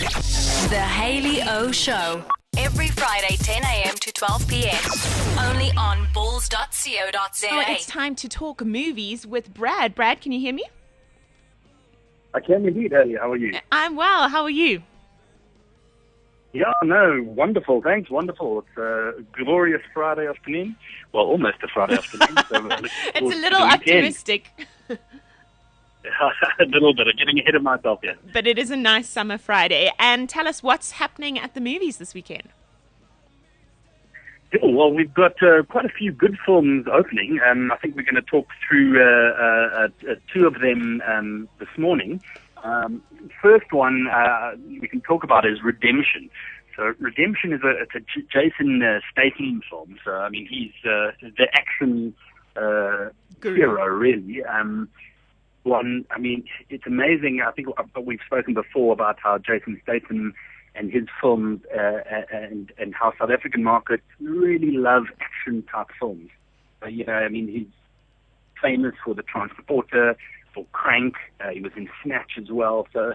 The Haley O Show. Every Friday, 10 a.m. to 12 p.m. Only on balls.co.za. Oh, it's time to talk movies with Brad. Brad, can you hear me? I can indeed, Ellie. How are you? I'm well. How are you? Yeah, no, wonderful. Thanks, wonderful. It's a glorious Friday afternoon. Well, almost a Friday afternoon. So It's a little optimistic. A little bit. I'm getting ahead of myself here. But it is a nice summer Friday. And tell us what's happening at the movies this weekend. Yeah, well, we've got quite a few good films opening. I think we're going to talk through two of them this morning. First one we can talk about is Redemption. So Redemption is a Jason Statham film. So, I mean, he's the action hero, really. I mean, it's amazing. I think we've spoken before about how Jason Statham and his films and how South African markets really love action-type films. I mean, he's famous for The Transporter, for Crank. He was in Snatch as well. So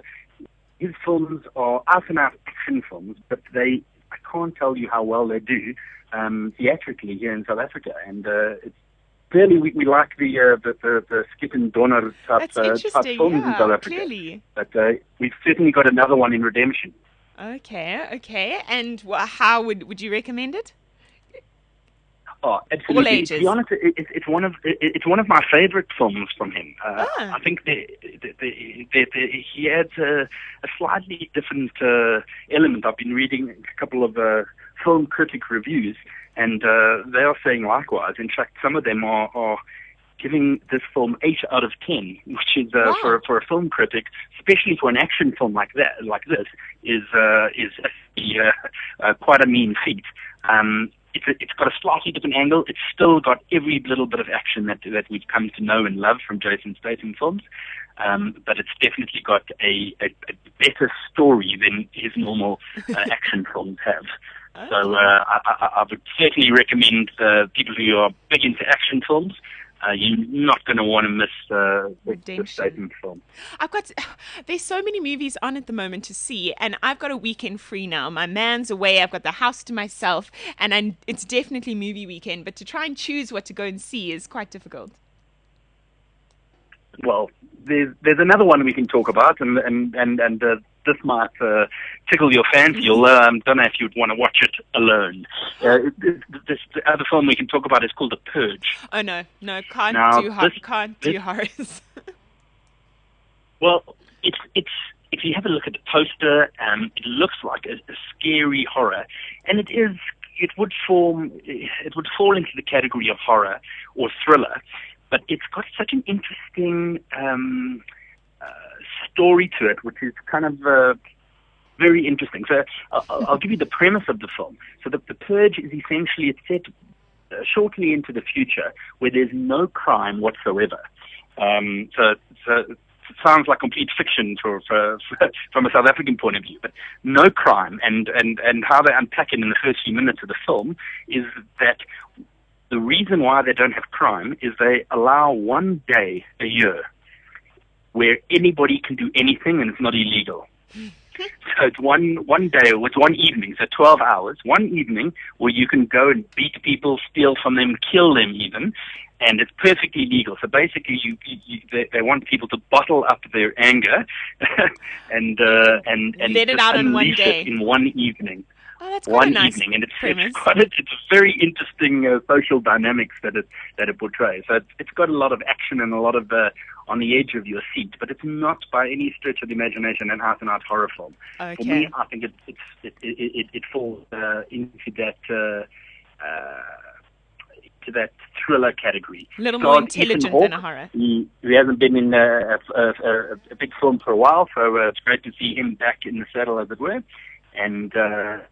his films are out-and-out action films, but I can't tell you how well they do theatrically here in South Africa. And it's clearly we like the Skip and Donner type films in South Africa. Clearly. But we've certainly got another one in Redemption. Okay. And how would you recommend it? Oh, absolutely. All ages. To be honest, it's one of my favorite films from him. I think he adds a slightly different element. I've been reading a couple of film critic reviews, and they are saying likewise. In fact, some of them are giving this film 8 out of 10, which is for a film critic, especially for an action film like this, is quite a mean feat. It's got a slightly different angle. It's still got every little bit of action that we've come to know and love from Jason Statham films, but it's definitely got a better story than his normal action films have. So I would certainly recommend people who are big into action films. You're not going to want to miss the Statham film. There's so many movies on at the moment to see, and I've got a weekend free now. My man's away. I've got the house to myself, and it's definitely movie weekend. But to try and choose what to go and see is quite difficult. Well, there's another one we can talk about, and this might tickle your fancy, although I don't know if you'd want to watch it alone. The other film we can talk about is called The Purge. Oh, no, can't do horrors. Well, it's if you have a look at the poster, it looks like a scary horror, and it would fall into the category of horror or thriller, but it's got such an interesting story to it, which is kind of very interesting. So I'll give you the premise of the film. So the Purge is essentially, it's set shortly into the future where there's no crime whatsoever. So it sounds like complete fiction from a South African point of view, but no crime. And how they unpack it in the first few minutes of the film is that the reason why they don't have crime is they allow one day a year where anybody can do anything and it's not illegal. So it's one day, it's one evening, so 12 hours, one evening where you can go and beat people, steal from them, kill them even, and it's perfectly legal. So basically they want people to bottle up their anger and let it out in one day. In one evening. Oh, that's quite a nice evening, and premise. it's very interesting social dynamics that it portrays. So it's got a lot of action and a lot of on the edge of your seat, but it's not by any stretch of the imagination an out-and-out horror film. Okay. For me, I think it falls into that thriller category. A little more intelligent than a horror. He hasn't been in a big film for a while, so it's great to see him back in the saddle, as it were. And for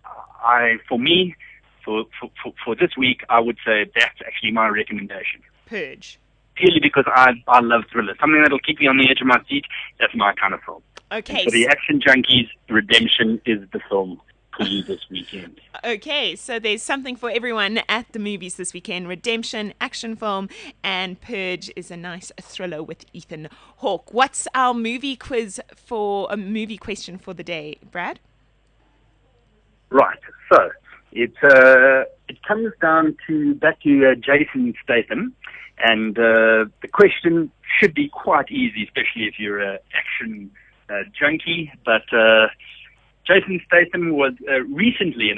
this week, I would say that's actually my recommendation. Purge. Purely because I love thrillers. Something that'll keep me on the edge of my seat, that's my kind of film. Okay. For the action junkies, Redemption is the film. pool this weekend. Okay, so there's something for everyone at the movies this weekend. Redemption, action film, and Purge is a nice thriller with Ethan Hawke. What's our movie quiz for a movie question for the day, Brad? Right. So it comes down to Jason Statham, and the question should be quite easy, especially if you're an action junkie. But Jason Statham was recently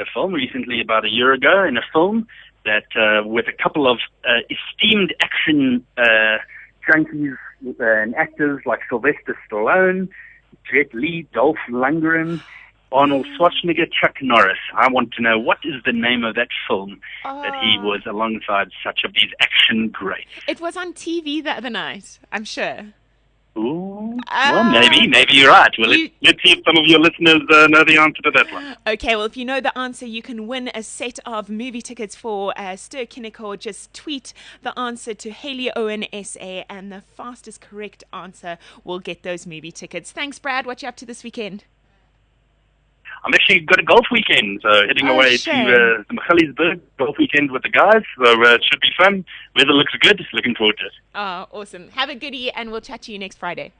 about a year ago, in a film that with a couple of esteemed action junkies and actors like Sylvester Stallone, Jet Li, Dolph Lundgren, Arnold Schwarzenegger, Chuck Norris. I want to know, what is the name of that film that he was alongside such of these action greats? It was on TV the other night, I'm sure. Ooh, well, maybe you're right. Well, let's see if some of your listeners know the answer to that one. Okay, well, if you know the answer, you can win a set of movie tickets for Ster Kinekor. Just tweet the answer to Haley Owen SA, and the fastest correct answer will get those movie tickets. Thanks, Brad. What you up to this weekend? I'm actually got a golf weekend, so heading away to Magaliesburg, golf weekend with the guys, so it should be fun. Weather looks good, looking forward to it. Oh, awesome. Have a goodie, and we'll chat to you next Friday.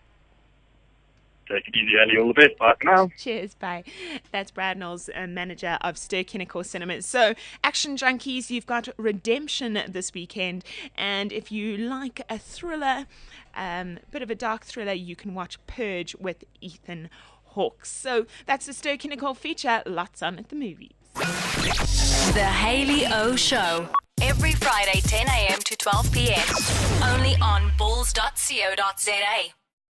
Take it easy, Ali. All the best. Bye for now. Cheers, bye. That's Brad Knowles, manager of Ster Kinekor Cinemas. So, action junkies, you've got Redemption this weekend, and if you like a thriller, bit of a dark thriller, you can watch Purge with Ethan Hawke. So that's the Ster Kinekor feature. Lots on at the movies. The Haley O Show. Every Friday, 10 a.m. to 12 p.m. Only on bulls.co.za.